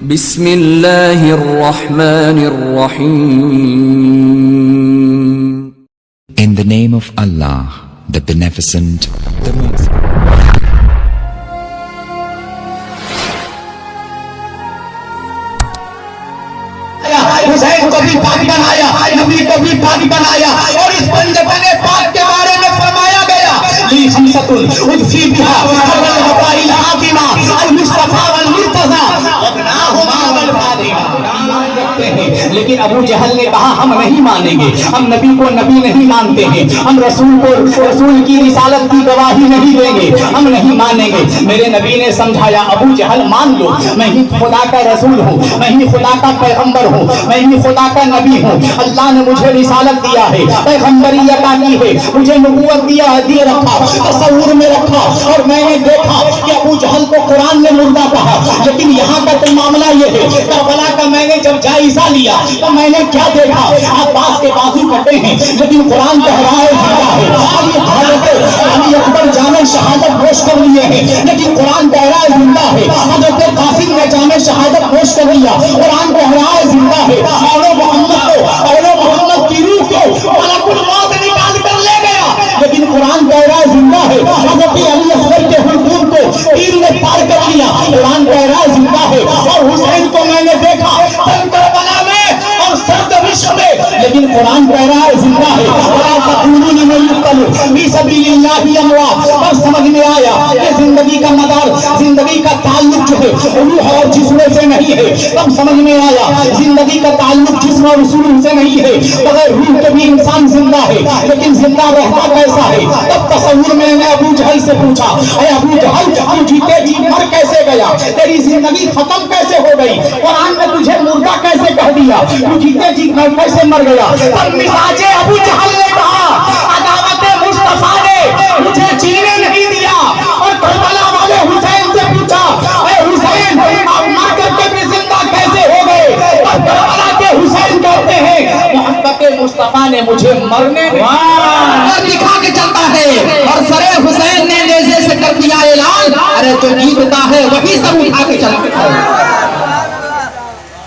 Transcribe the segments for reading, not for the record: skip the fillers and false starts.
بسم اللہ الرحمن الرحیم. In the name of Allah, the Beneficent, the Merciful. حسین کو بھی پاک بنایا، نبی کو بھی پاک بنایا، اور اس بندے پاک کے بارے میں فرمایا گیا لی خمسۃ ادفی بہا الوفاء العاظمہ المصطفى والمرتضى ابناہما والفاطمہ. لیکن ابو جہل نے کہا ہم نہیں مانیں گے، ہم نبی کو نبی نہیں مانتے ہیں، ہم رسول کو رسول کی رسالت کی گواہی نہیں دیں گے، ہم نہیں مانیں گے. میرے نبی نے سمجھایا ابو جہل مان لو، میں ہی خدا کا رسول ہوں، میں ہی خدا کا پیغمبر ہوں، میں ہی خدا کا نبی ہوں. اللہ نے مجھے رسالت دیا ہے، پیغمبریت عطا کی ہے، مجھے نبوت دیے رکھا، تصور میں رکھا، اور میں نے دیکھا کہ ابو جہل کو قرآن نے مردہ کہا. لیکن یہاں کا تو معاملہ یہ ہے، کربلا کا میں نے جب جائزہ لیا تو میں نے کیا دیکھا، عباس کے بازو کٹے ہیں لیکن قرآن کہہ رہا ہے زندہ ہے. علی اکبر جامع شہادت پیش کر لیے ہیں لیکن قرآن کہہ رہا ہے زندہ ہے. حضرت قاسم نے جامع شہادت پیش کر لیا، قرآن کہہ رہا ہے زندہ ہے. اولو محمد کی روح کو ملک الموت نکال کر لے گیا لیکن قرآن کہہ رہا ہے زندہ ہے. حضرت علی اصغر کے حلقوم کو تیر نے پار کر لیا، قرآن کہہ رہا ہے زندہ ہے. اور حسین کو میں نے دیکھا کربلا میں اور سرد وشق میں لیکن قرآن کہہ رہا ہے زندہ ہے. وَلَا تَقُولُوا لِمَن يُقْتَلُ فِي سَبِيلِ اللَّهِ أَمْوَاتٌ. اور سمجھ میں آیا کہ زندگی کا مدار، زندگی کا تعلق جو ہے روح اور جسم سے نہیں ہے. تب سمجھ میں آیا زندگی کا تعلق جسم اور رسول سے نہیں ہے. بغیر روح کے بھی انسان زندہ ہے لیکن زندہ رہتا کیسا ہے. تب تصور میں نے ابو جہل سے پوچھا، اے ابو جہل تو جیتے جی مر کیسے گیا، تیری زندگی ختم کیسے ہو گئی، قرآن نے تجھے مردہ کیسے کہہ دیا، تو جیتے جی کیسے مر گیا. تب مزاج ابو جہل نے کہا عداوت مصطفیٰ نے مجھے جینے نہیں دیا. اور کربلا والے حسین سے پوچھا، اے حسین آپ مر کر کے بھی زندہ کیسے ہو گئے. اور کربلا کے حسین کہتے ہیں محبت مصطفیٰ نے مجھے مرنے اور دکھا کے چلتا ہے. اور سر حسین نے نیزے سے کر دیا اعلان، ارے جو جیتتا ہے وہی سب اٹھا کے چلتا ہے.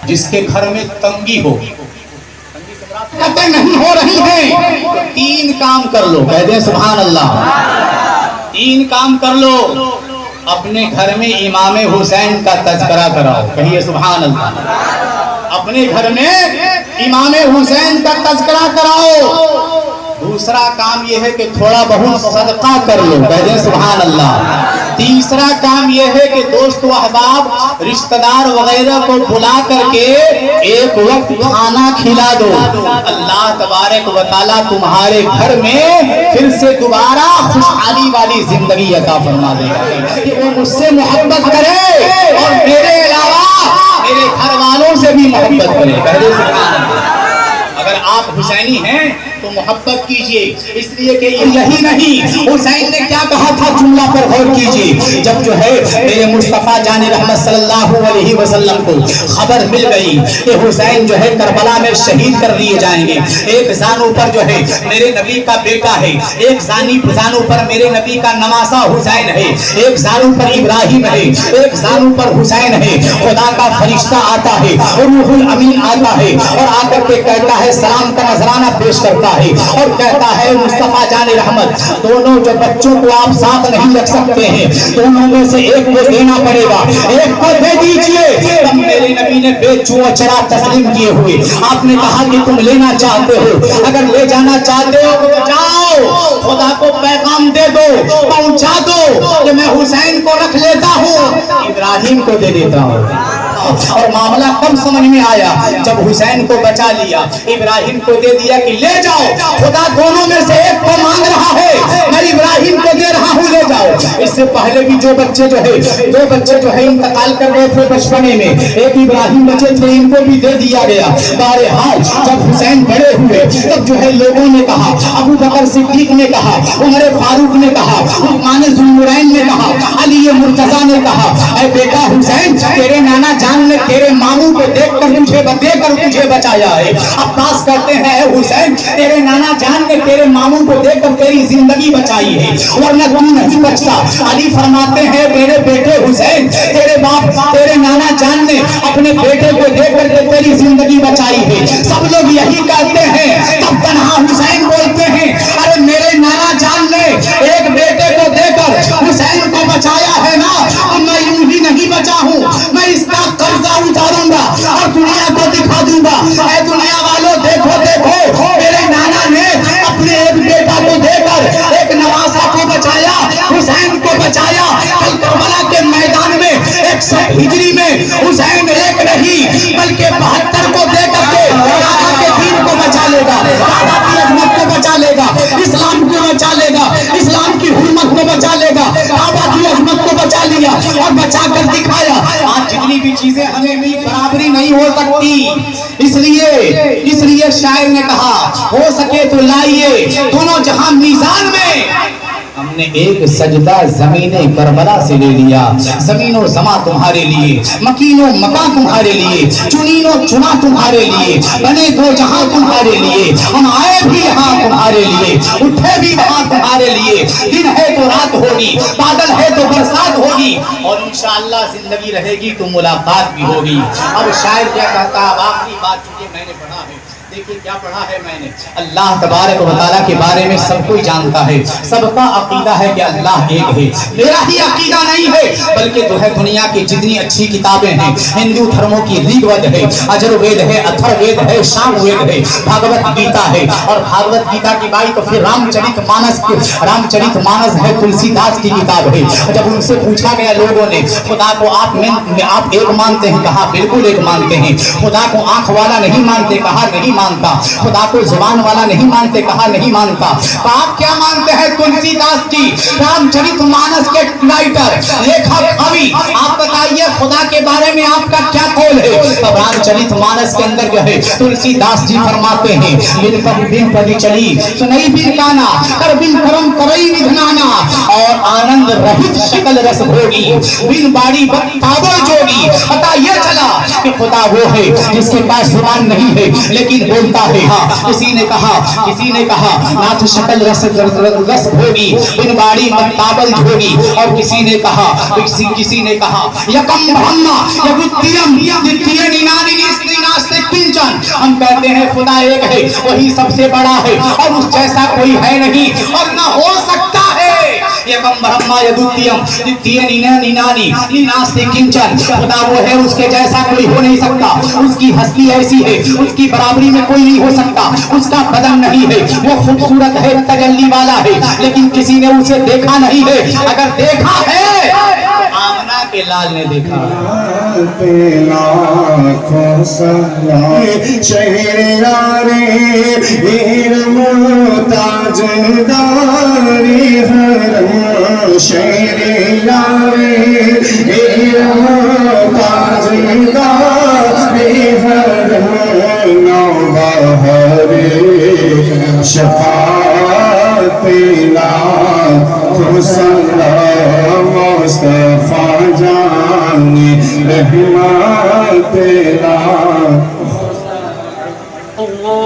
جس کے گھر میں تنگی ہو، قطع نہیں ہو رہی ہے، تو 3 کام کر لو. کہہ دیں سبحان اللہ. 3 کام کر لو. اپنے گھر میں امام حسین کا تذکرہ کراؤ. کہیے سبحان اللہ. اپنے گھر میں امام حسین کا تذکرہ کراؤ. دوسرا کام یہ ہے کہ تھوڑا بہت صدقہ کر لو. کہہ دیں سبحان اللہ. تیسرا کام یہ ہے کہ دوست و احباب، رشتہ دار وغیرہ کو بلا کر کے ایک وقت کھانا کھلا دو. اللہ تبارک و تعالیٰ تمہارے گھر میں پھر سے دوبارہ خوشحالی والی زندگی عطا فرما دے گا. کہ وہ مجھ سے محبت کرے اور میرے علاوہ میرے گھر والوں سے بھی محبت کرے. کہہ دے سبحان اللہ. اگر آپ حسینی ہیں تو محبت کیجئے، اس لیے کہ یہی نہیں، حسین نے کیا کہا تھا جملہ پر غور کیجئے. جب جو ہے میرے مصطفیٰ جان رحمت صلی اللہ علیہ وسلم کو خبر مل گئی کہ حسین جو ہے کربلا میں شہید کر دیے جائیں گے. ایک زانو پر جو ہے میرے نبی کا بیٹا ہے، ایک زانو پر میرے نبی کا نواسا حسین ہے، ایک زانو پر ابراہیم ہے، ایک زانو پر حسین ہے. خدا کا فرشتہ آتا ہے، روح الامین آتا ہے اور آ کر کے کہتا ہے، سلام کا نذرانہ پیش کرتا ہے اور کہتا ہے مصطفیٰ جان رحمت دونوں جو بچوں کو آپ ساتھ نہیں رکھ سکتے ہیں، دونوں میں سے ایک کو دینا پڑے گا، ایک کو دے دیجئے. تب میرے نبی نے بے چو چرا تسلیم کیے ہوئے آپ نے کہا کہ تم لینا چاہتے ہو، اگر لے جانا چاہتے ہو تو جاؤ، خدا کو پیغام دے دو، پہنچا دو کہ میں حسین کو رکھ لیتا ہوں، ابراہیم کو دے دیتا ہوں. اور معاملہ کم سمجھ میں آیا جب حسین کو بچا لیا، ابراہیم کو دے دیا کہ لے جاؤ، خدا دونوں میں سے ایک کو مانگ رہا ہے، میں ابراہیم کو دے رہا ہوں، لے جاؤ. اس سے پہلے بھی دو بچے جو ہے انتقال کر گئے تھے بچپنے میں، ایک ابراہیم بچے تھے، ان کو بھی دے دیا گیا. بہرحال جب حسین بڑے ہوئے تب جو ہے لوگوں نے کہا، ابو بکر صدیق نے کہا، عمر فاروق نے کہا، عثمان ذوالنورین نے کہا، علی مرتضیٰ نے کہا، اے بیٹا حسین تیرے نانا جان نے تیرے ماموں کو دیکھ کر تجھے بچایا ہے. عباس کہتے ہیں اے حسین تیرے نانا جان نے تیرے ماموں کو دیکھ کر تیری زندگی بچائی ہے ورنہ تو نہیں بچتا. علی فرماتے ہیں میرے بیٹے حسین تیرے باپ تیرے نانا جان نے اپنے بیٹے کو دے کر کے تیری زندگی بچائی ہے. سب لوگ یہی کہتے ہیں. تب تنہا حسین بولتے ہیں ارے میرے نانا جان نے ایک بیٹے کو دے کر حسین کو بچایا ہے نا, میں یوں ہی نہیں بچا ہوں, میں اس کا قرضہ اتاروں گا اور دنیا کو دکھا دوں گا. اے دنیا والوں دیکھو دیکھو میرے نانا نے اپنے ایک بیٹا کو دے کر ایک نواسا کو بچایا, حسین کو بچایا. کل کربلا کے میدان میں 100 ہجری میں حسین ایک نہیں بلکہ 72 کو دے کر کے آقا کے دین کو بچا لے گا, آقا کی عظمت کو بچا لے گا, اسلام کو بچا لے گا, اسلام کی حرمت کو بچا لے گا. آقا کی عظمت کو بچا لیا اور بچا کر دکھایا. آج جتنی بھی چیزیں ہمیں ملی برابری نہیں ہو سکتی, اس لیے شاعر نے کہا ہو سکے تو لائیے دونوں جہاں میزان میں. ہم نے ایک سجدہ زمین کربلا سے لے لیا, زمین و زماں تمہارے لیے, مکین و مکان تمہارے لیے, چنین و چنا تمہارے لیے, بنے دو جہاں تمہارے لیے, ہم آئے بھی یہاں تمہارے لیے, اٹھے بھی وہاں تمہارے لیے. دن ہے تو رات ہوگی, بادل ہے تو برسات ہوگی, اور انشاءاللہ زندگی رہے گی تو ملاقات بھی ہوگی. اب شاعر کیا کہتا ہے, آخری بات چونکہ میں نے پڑھا ہے, دیکھیے کیا پڑھا ہے میں نے. اللہ تبارک و تعالیٰ کے بارے میں سب کوئی جانتا ہے, سب کا عقیدہ ہے کہ اللہ ایک ہے. میرا ہی عقیدہ نہیں ہے بلکہ جو ہے دنیا کی جتنی اچھی کتابیں ہیں, ہندو دھرموں کی ریگ وید ہے, اجر وید ہے, اتھر وید ہے, شام وید ہے, بھاگوت گیتا ہے, اور بھاگوت گیتا کی بائی تو پھر رام چرت مانس ہے, تلسی داس کی کتاب ہے. جب ان سے پوچھا گیا لوگوں نے خدا کو آپ ایک مانتے ہیں, کہا بالکل ایک مانتے ہیں. خدا کو آنکھ والا نہیں مانتے, کہا نہیں مانتا. خدا کو زبان والا نہیں مانتے, کہا نہیں مانتا. آپ کیا مانتے ہیں؟ تلسی داس جی رام چرت مانس کے رائٹر, لیکھک, کبھی, آپ بتائیے خدا کے بارے میں آپ کا کیا قول ہے؟ اب رام چرت مانس کے اندر جو ہے تلسی داس جی فرماتے ہیں بن پدی چلی سنئی بن کانا کر بن کرم کرئی ودھنانا, اور آنند رہت شکل رس بھوگی بن باڑی تابر جوگی. پتا یہ چلا کہ خدا وہ ہے جس کے پاس زبان نہیں ہے لیکن بولتا ہے. ہاں کسی نے کہا ناتھ شکل رس بھوگی بن باڑی تابل جھوگی, اور کسی نے کہا یکم برہما یگتیم دتیہ نینانی نیستی ناستے کنچن. ہم کہتے ہیں خدا ایک ہے, وہی سب سے بڑا ہے, اور اس جیسا کوئی ہے نہیں اور نہ ہو سکتا ہے. یکم برہما یگتیم دتیہ نینانی ناستے کنچن. خدا وہ ہے, اس کے جیسا کوئی ہو نہیں سکتا, اس کی ہستی ایسی ہے, اس کی برابری میں کوئی نہیں ہو سکتا, اس کا بدن نہیں ہے, وہ خوبصورت ہے, تجلی والا ہے, لیکن کسی نے اسے دیکھا نہیں ہے. اگر دیکھا ہے آمنہ کے لال نے دیکھا. لاکھوں سلام شہریارے تاج داری حرم, شہریارے تاج داری حرم, نوبہر شفاعت لاکھوں سلام مصطفیٰ جان رحمت اللہ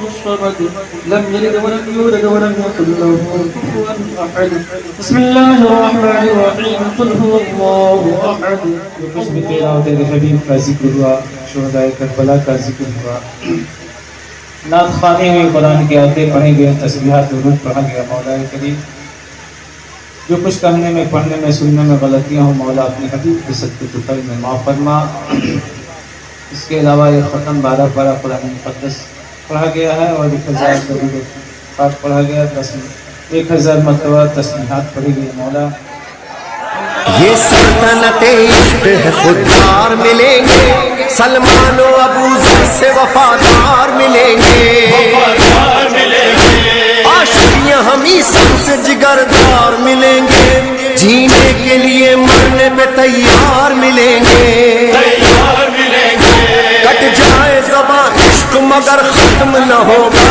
الصمد لم یلد ولم یولد ولم یکن له کفوا احد. بسم اللہ الرحمن الرحیم. قل هو اللہ احد. کچھ بھی تلاوت حبیب کا ذکر ہوا, شہداء کربلا کا ذکر ہوا, نعت خوانی ہوئی, قرآن کے آیتیں پڑھے گئے, تسبیحات درود پڑھا گیا. مولا کریم جو کچھ کرنے میں, پڑھنے میں, سننے میں غلطیاں ہوں, مولا اپنے حبیب کے صدقے طفیل میں معاف فرما. اس کے علاوہ ایک ختم 12 پارہ قرآن مقدس پڑھا گیا ہے, اور 1000 درود پاک پڑھا گیا, 1000 مرتبہ تسبیحات پڑھی گئی. مولا یہ سلطنت عشق ہے, خوددار ملیں گے, سلمان و ابو ذر سے وفادار ملیں گے, عاشقیاں ہمیں سب سے جگردار ملیں گے, جینے کے لیے مرنے پہ تیار ملیں گے. کٹ جائے زبان عشق مگر ختم نہ ہوگا.